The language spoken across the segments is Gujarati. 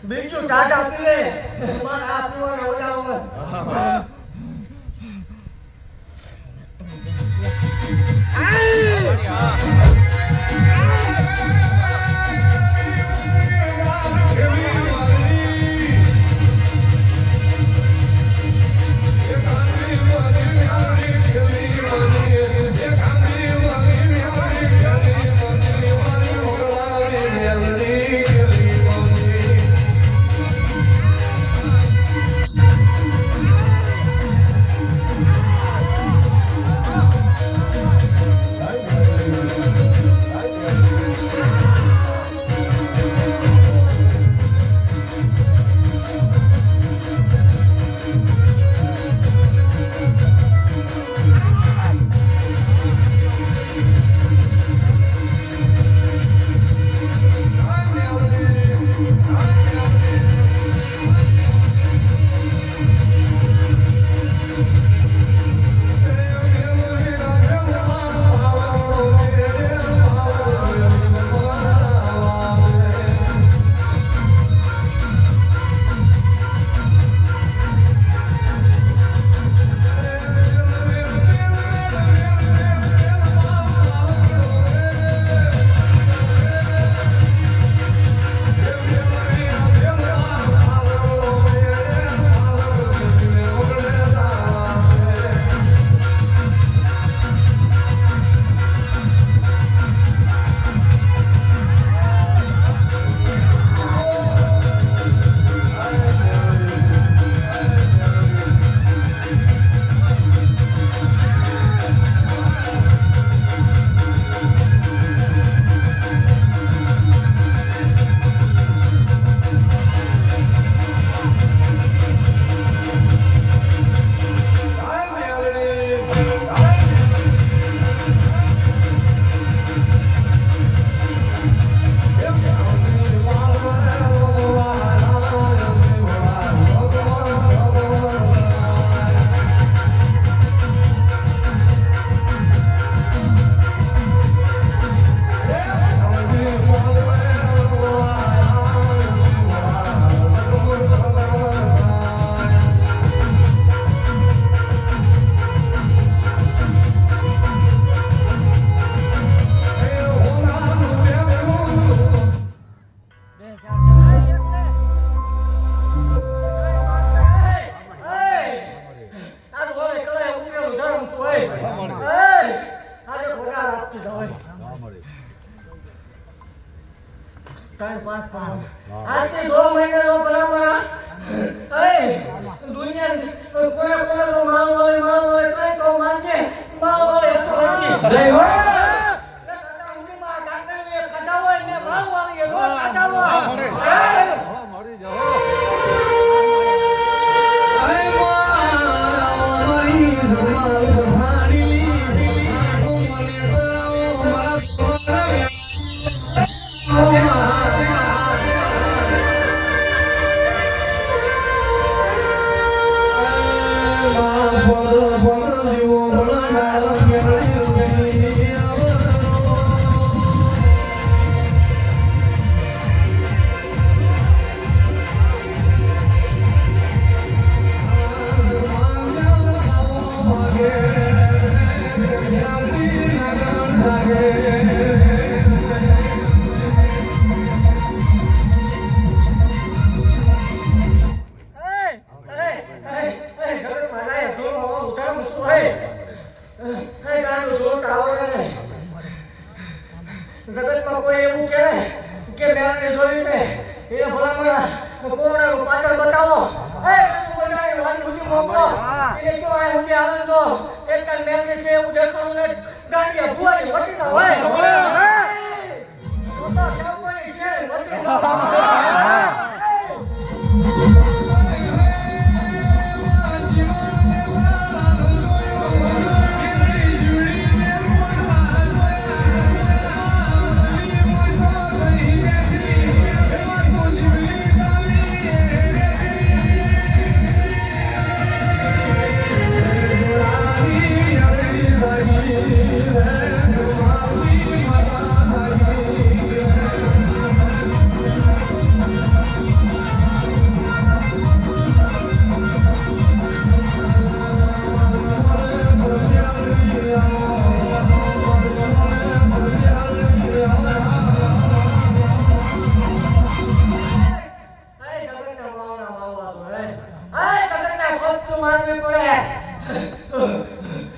બીજું ટાટા પીએ મારા આ પીવાના ઓલામાં રાખવી પડે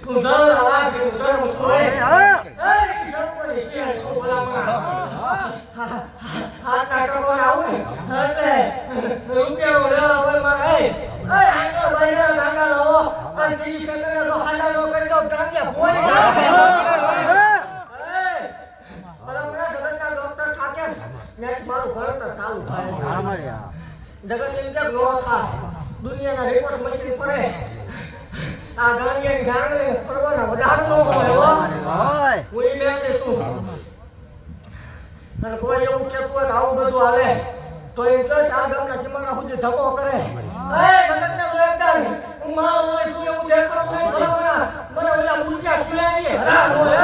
તું ધર રાખ તું ધર સોય એ સરપંચ છે તો બોલામાં હાથ કાટકો આવું એટલે રૂપિયા લેવા હોય મારે એ આટલો ભાઈ નાંગા લો અને તી સકને તો હાડા નો કરી દો ગાંડિયા ભોય જગત એમ કે નો થાય દુનિયાના રેકોર્ડ મશીન પડે આ ગાંડિયા ગાંડે પરવાના વધારે નો હોય હું એ મેં છું અને કોઈ એવું કહેતું હોય આવું બધું હાલે તો એ તો આ ગામના સીમાડા સુધી ધક્કો કરે એ જગતને જોઈતા હું મારો હોય તું એવું દેખાતું નહીં ભલામણા મને ઓલા બુંજ્યા સુલાઈએ હરા બોલે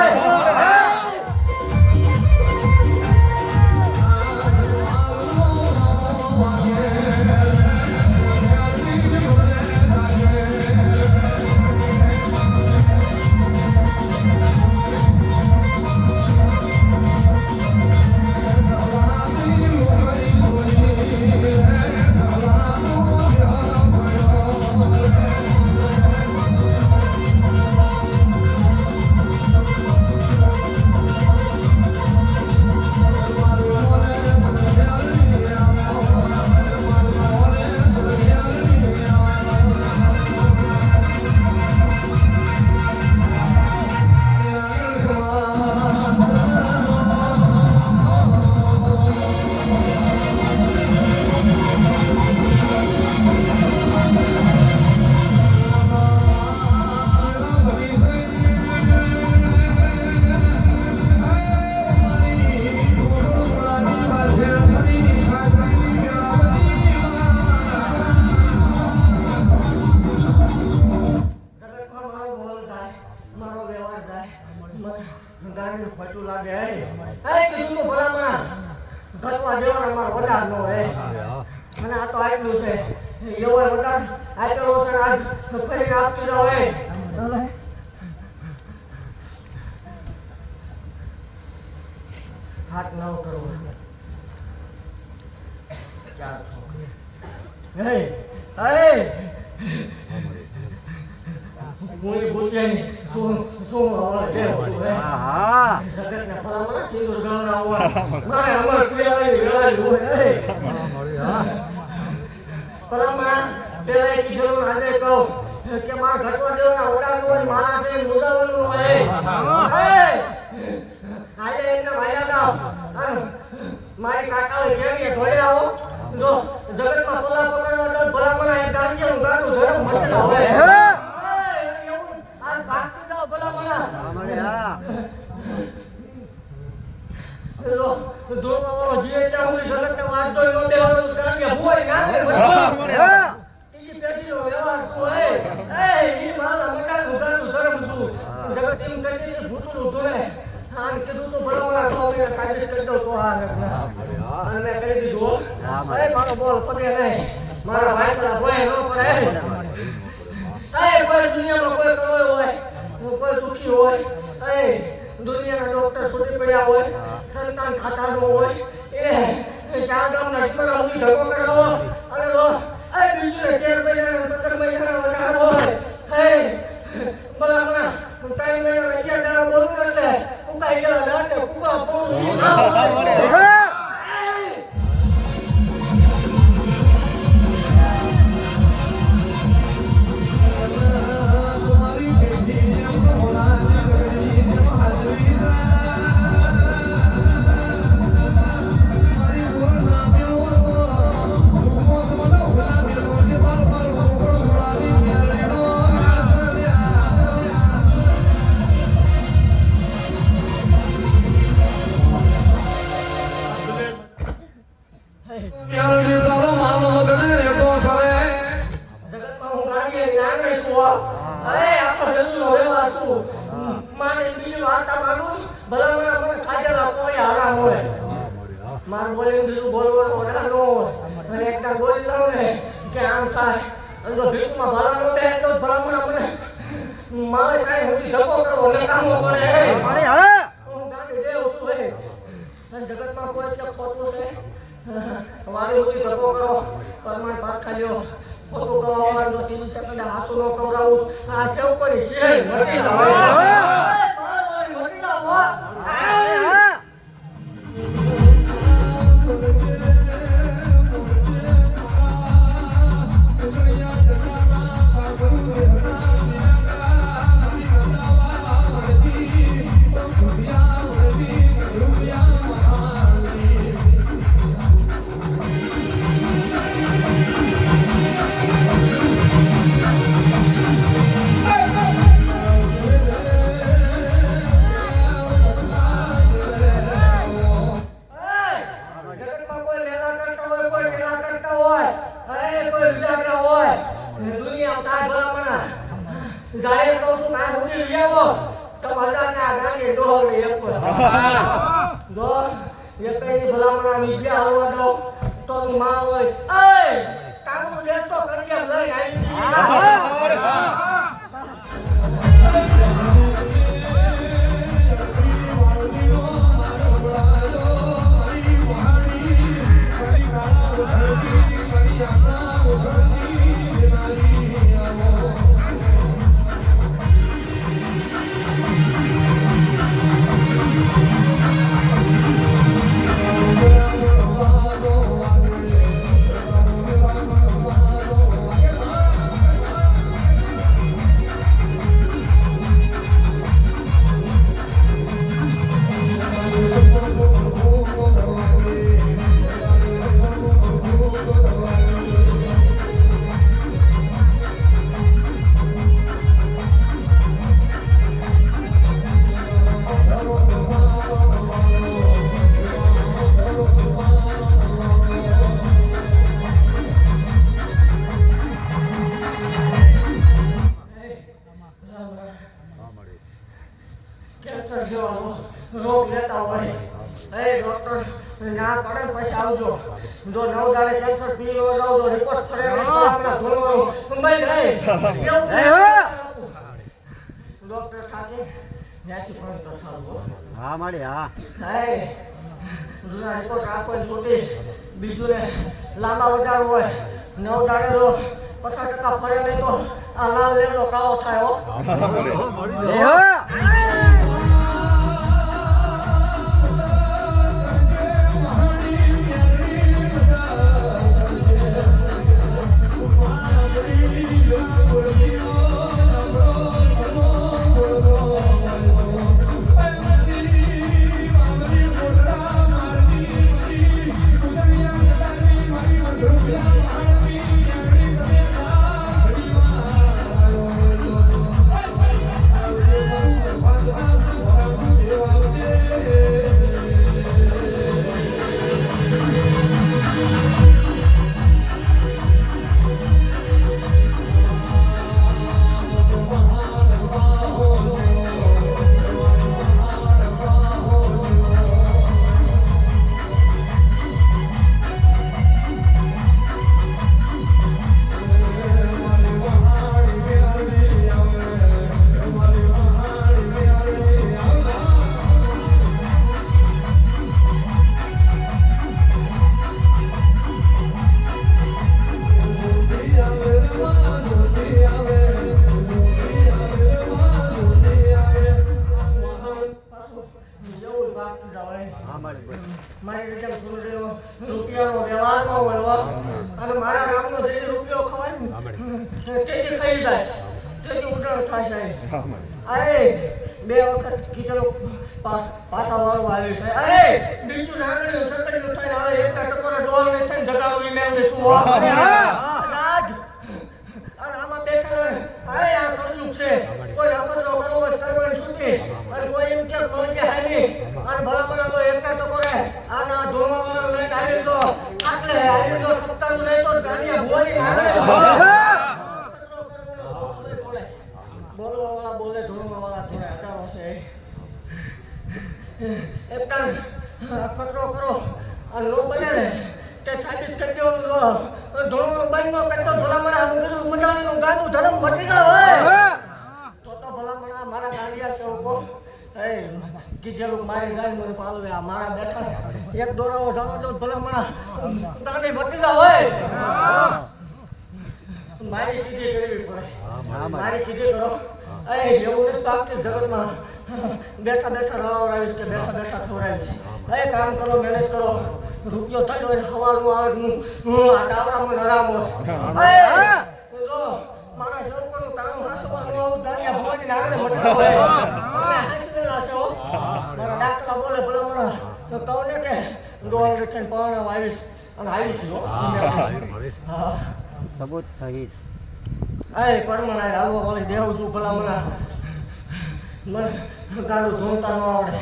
હાથ ન કરો ચાર હે હે કોઈ બોલે શું શું છે હા જગતના ફળમાં સિંદૂર ગણના હોય મારે અમર પીવાય વેળાય હોય હા ફળમાં પેલા એક કીધું આજે કહું કે મારા ઘટવા દેવાના ઓડાનું હોય મારા છે મુદાવાનું હોય હે આજે એમને વાયા દાવ મારી કાકાઓ કેવી ઢોળે આવો જો જગતમાં પોલા પકડવા દો ભલામણા એક ગાંડિયાનું ગાંડું ધરમ મત હોય એવું આ ભાગતી જાવ ભલામણા અમારે હા લો દોરવા વાળો જીએ ત્યાં હું જગતને વાંચતો નો દેવાનો ગાંડિયા હોય ગાંડે હા તીજી પેઢીનો વ્યવહાર શું હે એ ઈ મારા મકાનનું ગાંડું ધરમ છું જગત એમ કહી ભૂતળું ધોરે આન કીધું તો ભલામણા તો મેં સાબિત કરી દો તો આ અને મેં કહી દીધું એ મારો બોલ પગે નહીં મારા ભાઈલા ભોય ન પડે એ કોઈ દુનિયામાં કોઈ કરોય હોય કોઈ દુખી હોય એ દુનિયાના ડોક્ટર છૂટી પડ્યા હોય સંતાન ખાતા ન હોય એ ચાર ગામના ઈશ્વરા સુધી ધક્કો કરાવો અને લો એ બીજું 13 મહિના 15 મહિના વધારે હોય એ ભલામણા 3 મહિના 11 દાડા બોલું એટલે ઉકાઈ ગયેલા દાંતે કુબા ફોડું ના હોય માર બોલે બીજું બોલવાનો ઓર્ડર નો અને એકતા બોલી લો ને કે આમ થાય અને તો ભીખમાં ભલાનો દે તો ભલામણા મને મારે કાઈ હોતી ધક્કો કરવો ને કામો પડે અરે હવે હું ગાડી દેવ છું હે અને જગતમાં કોઈ કે ખોટું છે મારે હોતી ધક્કો કરો પરમાન પાક ખાલ્યો ખોટું કહેવાનું તો 30 સેકન્ડ હાસુ નો કવરાવું આ સેવ કરી શેર મટી જાવ મટી જાવ જાય તો શું કામ ઉડી લેવો તો મજાના ગાડી ડોહર એક જો એકની ભલામણા નીચે આવવા દો તો તું માં હોય એ કામ દેતો કરીએ લઈ આવી રોગ લેતા હોય એ ડોક્ટર ના પડે પછી આવજો જો 9 દાડે કેન્સર પી લો જાવ તો રિપોર્ટ ફરે આપણા ધોળો મુંબઈ જાય ડોક્ટર સાથે ત્યાંથી પણ તો સારું હા માડી હા હે જૂના રિપોર્ટ આપો છોટી બીજું ને લાંબા વધાર હોય 9 દાડે તો 50% ફરે નહીં તો આ લાલ લેલો કાળો થાય હો મારી રીતે રૂપિયાનો વ્યવહાર ન હોય અને મારા નામનો જે રૂપિયો ખવાય ને તેથી થઈ જાય તેથી ઉડાણ થાય છે અરે 2 વખત કીધેલો પાછા વાળો આવ્યો છે અરે બીજું નાગડ્યું ચકડ્યું થઈને આવે એકટા ટકોરા ડોલ ને થઈને જગાડું મેં શું રાજ અને આમાં બેઠા અરે આ કરવું છે કોઈ અપત્રો બરોબર કરવાની છૂટી અને કોઈ એમ કે કોઈ હાલી અને ભલામણા તો એકટા ટકોરે આના ધોવામાં લઈને આવી તો આટલે આવી તો સત્તાનું નહીં તો ગાડીયા ભોરી આવે બોલવાવાળા બોલે ધોળવાવાળા થોડા હજારો છે એકતા ખતરો કરો અને લો બને ને તે સાબિત કરી દેવાનું ધોળો બંધ નો કરતો ભલામણા મજાનું ગાનું ધર્મ મટી ગયો હોય તો ભલામણા મારા ગાડિયા સેવકો એ કીધેલું મારી જાય મને પાલવે આ મારા બેઠા એક દોરાવો જાણો તો ભલામણા ગાડી મટી ગયો હોય મારી કીધી કરવી પડે. મારી કીધી કરો. એવું નથી લાગતું જગતમાં બેઠા બેઠા રવાવડાવીશ કે બેઠા બેઠા ખવડાવીશ. કામ કરો, મહેનત કરો. રૂપિયો થયો હોય સવારનું આવે હું આ ગાવડામાં નરામ હોય. જો મારા સેવકોનું કામ હાંસવાનું આવું દાનિયા ભવાની આગળ મટકા હોય. હાંસવેલા છે હો. મારા ડાકલા બોલે ભલે મને કહું ને કે ડોલ છે પાણા આવીશ અને આવી ગયો. હા સબૂત સહિત પરમાણા હાલવા વાળી દેવું છું ભલા મને ગાડું ધોતા ન આવડે.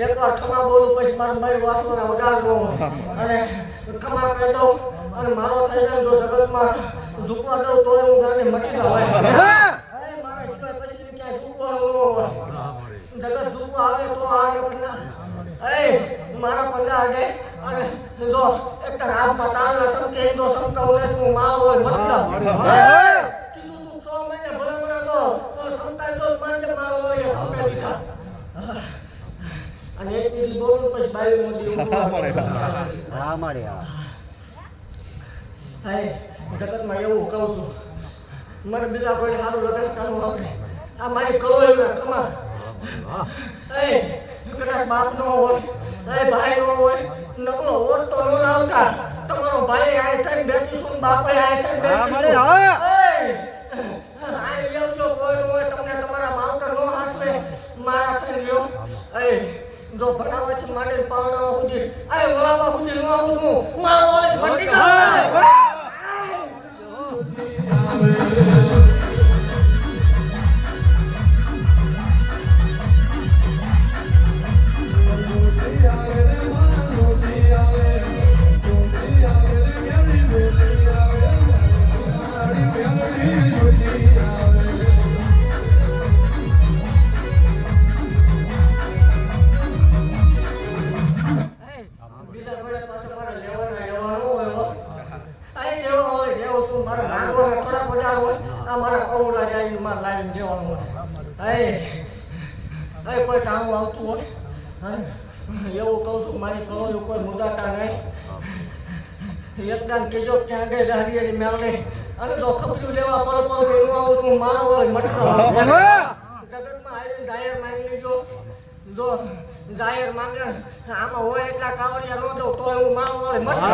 એકવાર ખમા બોલું પછી મારી વાસવાના વગાડ ન હોય અને ખમા કહી દઉં અને મારો થઈ જાય જો જગતમાં ઝૂકવા દઉં તો હું ગાડી મટી જાવ. મારા સિવાય પછી ક્યાંય ઝૂકવાનું ન હોય. જગત ઝૂકવા આવે તો આવે મારા પગા આડે અને જો એક હાથમાં તાળના સમકે એક દો સમકા હોય તું માં હોય મતલબ કીધું તું 6 મહિને ભલે મને તો સમકાય તો માંજે મારો હોય સમકાય દીધા. અને એક દીદી બોલું પછી બાઈ મોદી હા મળે જગતમાં એવું કહું છું મને બીજા કોઈ સારું લગ્ન કરવું આપણે આ મારી કહો એવું ખમા કદાચ બાપ નો હોય ભાઈ નો હોય નકલો ઓર તો નો આવતા તમારો ભાઈ આય થઈને બેઠી છું બાપે આય થઈને બેઠી આય લેવજો કોઈ હોય તમને તમારા માવતર નો હાસવે મારા થઈને લ્યો. જો ભણાવવાથી માંડે પાવડા સુધી આય ઓળાવા સુધી નો આવું મારો ઓલે મટી જાય. કોઈ કામ આવતું હોય એવું કહું છું મારી કહો કોઈ મુદાતા નહીં. એકદમ કેજો ક્યાં ગઈ દાડીએ મેળે અને જો ખબરું લેવા પર એનું આવું તું મારો હોય મટકો જગતમાં આવી જાહેર માંગી લેજો. જો જાહેર માંગે આમાં હોય એટલા કાવડિયા નો દો તો એવું મારો હોય મટકો.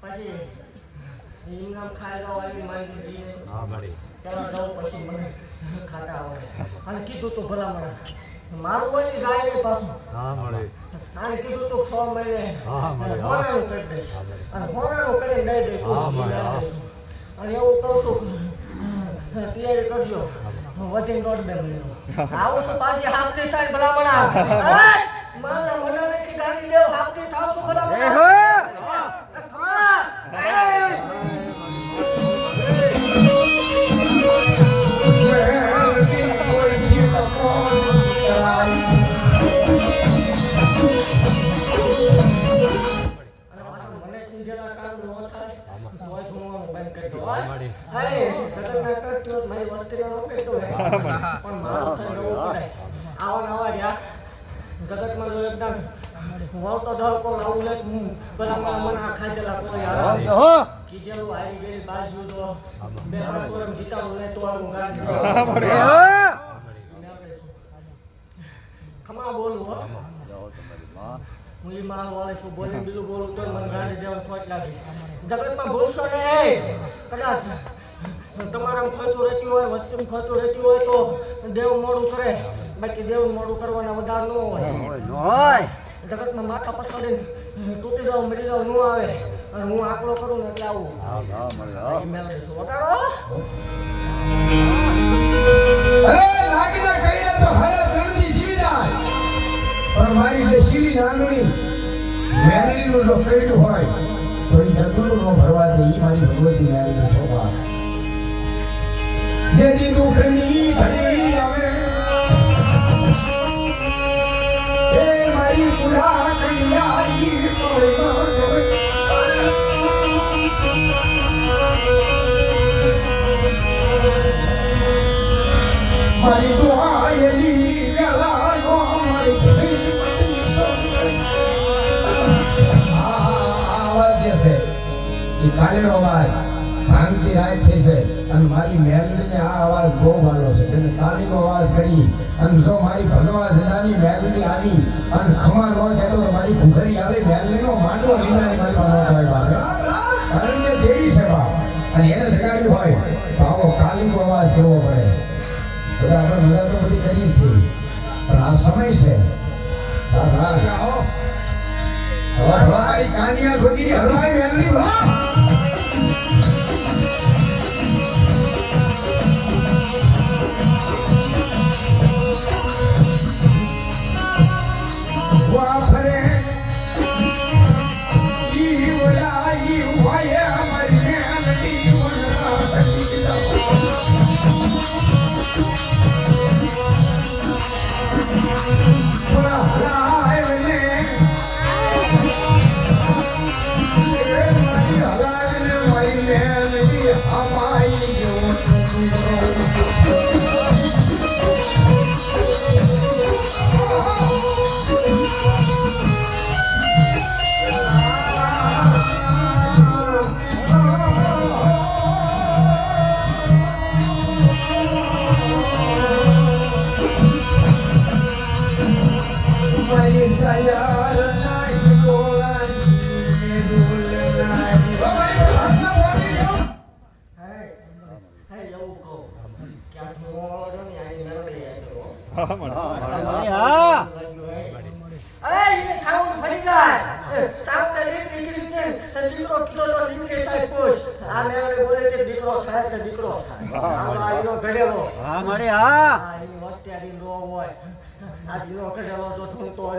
પછી ઇનામ ખાઈ લો આવી માંગી દીએ. હા મળી પેલા જાવ પછી મને ખાતા આવે અને કીધું તો ભલા મને મારું હોય ને જાય નહીં પાછું. હા મળે અને કીધું તો 6 મહિને હોરાનું કરી દઈશ અને હોરાનું કરીને દઈ દઈશ. અને એવું કહું છું તૈયારી કરજો વધી દોઢ 2 મહિનો આવું છું પાછી હાથથી થાય ભલામણા મારા મનાવેથી ગાડી દેવ હાથથી થાવ છું ભલામણા. જગતમાં જો એકદમ વળતો ધડકો આવું ને બરાબર મને આ ખાધેલા કોઈ કીધેલું હારી ગયેલી બાજુ તો 2-5 વર્ષ જીતાડું ને તો આવું ગાડી ખમા બોલું હો જાઓ તમારી માં હું ઈ માલ વાળે છું બોલી બીજું બોલું તો મને ગાડી દેવાનું ખોટ લાગે જગતમાં ભૂલશો નહીં કદાચ તમારામાં ખોટું રહેતું હોય વસ્તુમાં ખોટું રહેતું હોય તો દેવ મોડું કરે બાકી દેવ મોડું કરવાના વધાર ન હોય હોય જગતમાં માથા પછાડીને તૂટી જાવ મરી જાવ ન આવે અને હું આકલો કરું ને એટલે આવું હા મળ્યો એ મેળવી છું વટાડો અરે લાગીને કઈને તો હરે ત્રણની જીવી જાય પણ મારી જે શીલી નાંગણી મેરડીનું જો કઈડું હોય તો એ ડગલું નો ભરવા દે ઈ મારી ભગવતી મેરડીની શોભા જેની દુઃખની ઘડી આવે એ મારી પુરા કડિયા ઈ કોઈ ન મારી દુઆયેલી ગલાનો મારી આવાજ જે છે એ કાલેનો અવાજ ભાંગતી રાત થઈ છે અને મારી મેલડીને આ અવાજ બહુ વાલો છે જેને કાલીનો અવાજ કરી અને જો મારી ભગવા જનાની મેલડી આવી અને ખમા ન કહેતો તો મારી ભૂખરી આવે મેલડીનો માંડવો લીધાની મારી પાસે ન થાય બાપે કારણ કે દેવી છે બાપ અને એને જગાડ્યું હોય તો આવો કાલીનો અવાજ કરવો પડે બધા આપણે મજા તો બધી કરીએ છીએ પણ આ સમય છે મારી કાનિયા શોધીને હરવાઈ મેલની વાફરે ઈ ઓલા ઈ વાય મારી મેલની વનરા સકી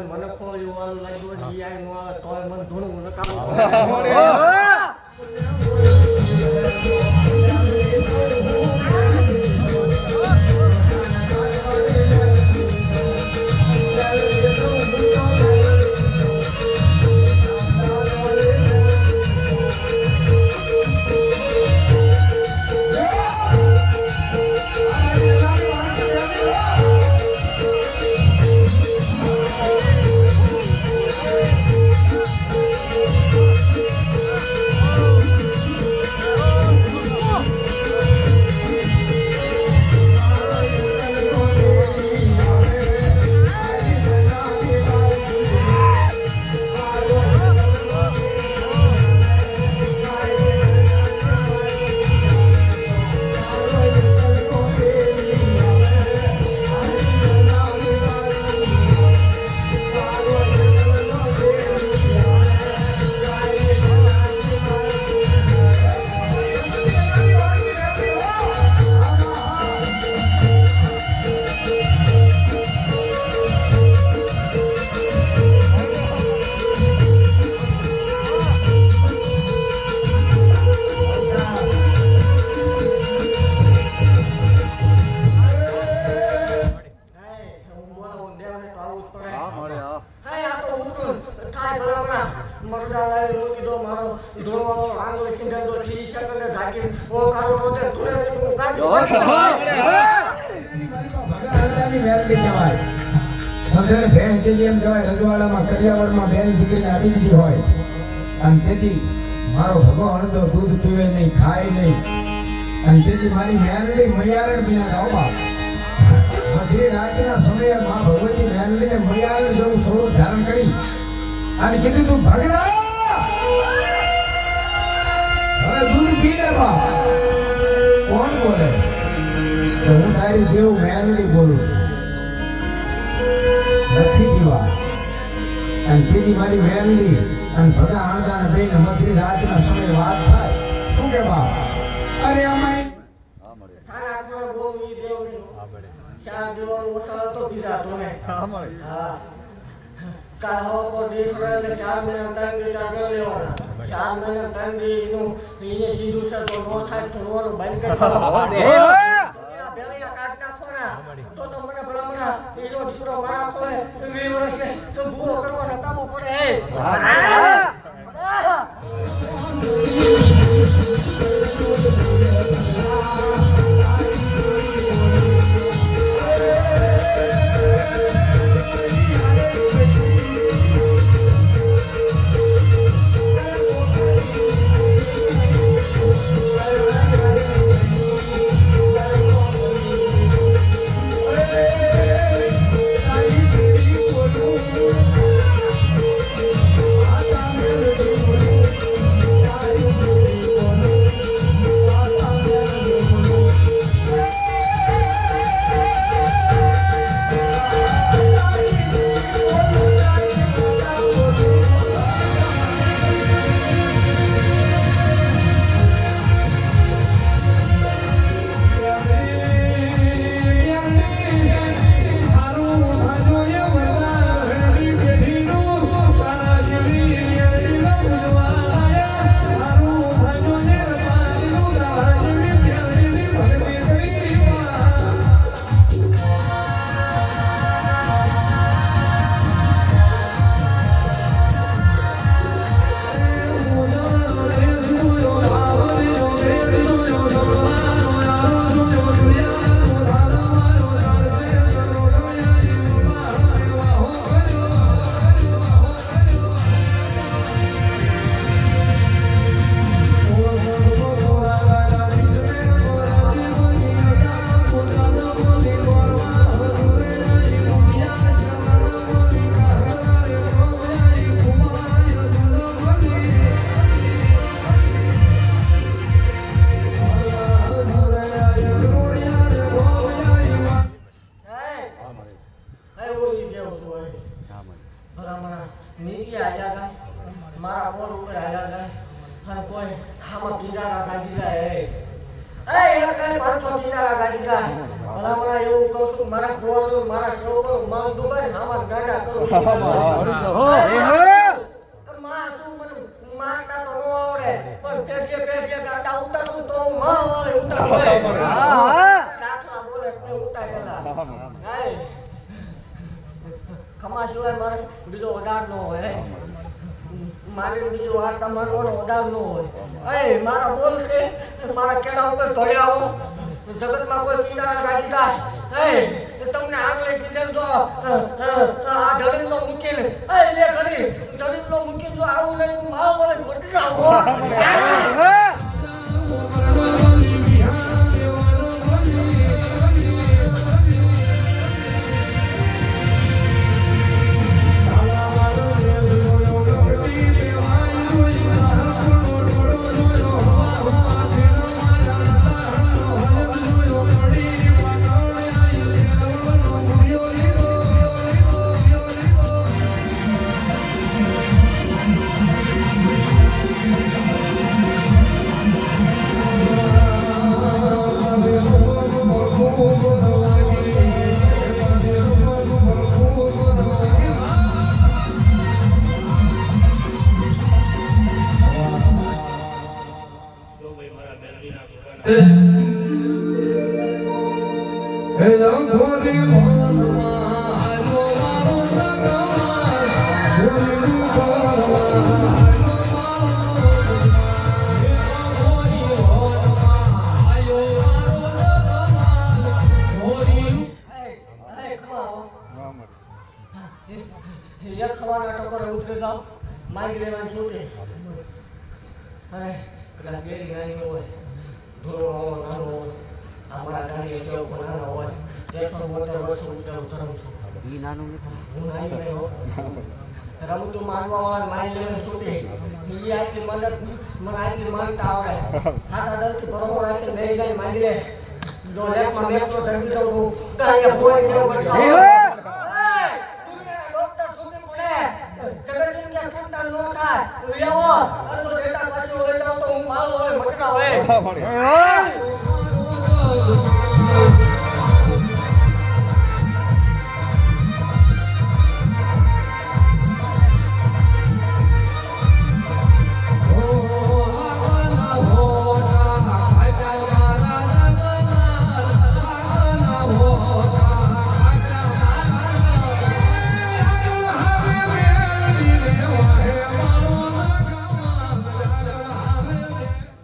મને ખોલ્યું લાગ્યું તો મને ધૂણું નકામ રજવાડામાં કરિયાવરમાં બેન દીકરીને આપી દીધી હોય અને તેથી મારો ભગવાન તો દૂધ પીવે નહીં ખાય નહીં અને તેથી મારી મેરડી મૈયારણ બિના ગાવ બાપ મધ્ય રાતના સમયે માં ભગવતી મેલડીને મર્યાદા જેવું સ્વરૂપ ધારણ કરી અને કીધું તું ભગના હવે દૂધ પી લે બા. કોણ બોલે? તો હું તારી જેવું મેલડી બોલું છું. નથી પીવા. અને ત્રીજી મારી મેલડી અને ભગા આણદા અને બેન મધ્ય રાતના સમયે વાત થાય. શું કે બા? અરે અમાય હા મળે સારા આત્મા બહુ ઈ દેવની હા મળે શાંત દેવાનો ઓછા તો બીજા તો ને હા મળે હા કાહો કો દેખરે શામ ને અંતર દેતા કર લેવાના શામ ને અંતર નું એને સીધું સર તો નો થાય તો નો બંધ કરી બેલિયા કાટ નાખોના તો મને ભલામણા એનો દીકરો મારા ખોલે 20 વર્ષે તો ભૂવો કરવાનો કામો પડે હે મારા બોલ ઉપર આયા જાય અને કોઈ ખામાં પીંજારા કાઢી જાય એ કઈ 500 પીંજારા કાઢી જાય ભલામણા એવું કહું છું મારા ગોળ મારા શ્લોકો માં દુબાઈ નામાં ગાડા કરું માં શું મને મારતા તો નો આવડે પણ પેટીએ ગાડા ઉતારું તો માં આવે ઉતારે દાખલા બોલે તે ઉતારેલા ખમા સિવાય મારે બીજો ઓડાર નો હોય મારે બીજો આ તમારો ઓડાર નો હોય મારા બોલ છે મારા કેડા ઉપર ધોળ્યા આવો જગતમાં કોઈ કિનારા ગાડી જાય તમને આગલે સીઝન જો આ ઢળીનો મૂકીને લે ઘડી ઢળીનો મૂકીને જો આવું નહીં માવ મને મટી જાવ એક ખવાના ટકોરે ઉતરે જાવ માંગી લેવાની છૂટે અને પેલા ગેરી નાની હોય ધોરો નાનો હોય અમારા ગાડી સેવ બનાવવાનો હોય 172 વર્ષ ઉતરું ધરમ છું ઈ નાનું નથી. હું નાઈ ગયો રમતું માનવા વાળા મારી લેવાનું છૂટી ઈ આટલી મદદ મને આટલી માંગતા આવડે આ સાદરથી બરોબર આટલી મેં જાય માંગી લે જો લેખમાં મેં તો ધરબી દઉં હું કાંઈ ભોય કેવો પડતો દુનિયાના ડોક્ટર સુધી પડે જગતની કે ચિંતા ન થાય લેવો અને તો ડેટા પાછો લઈ જાવ તો હું માલ હોય મટકા હોય હા, મળ્યા.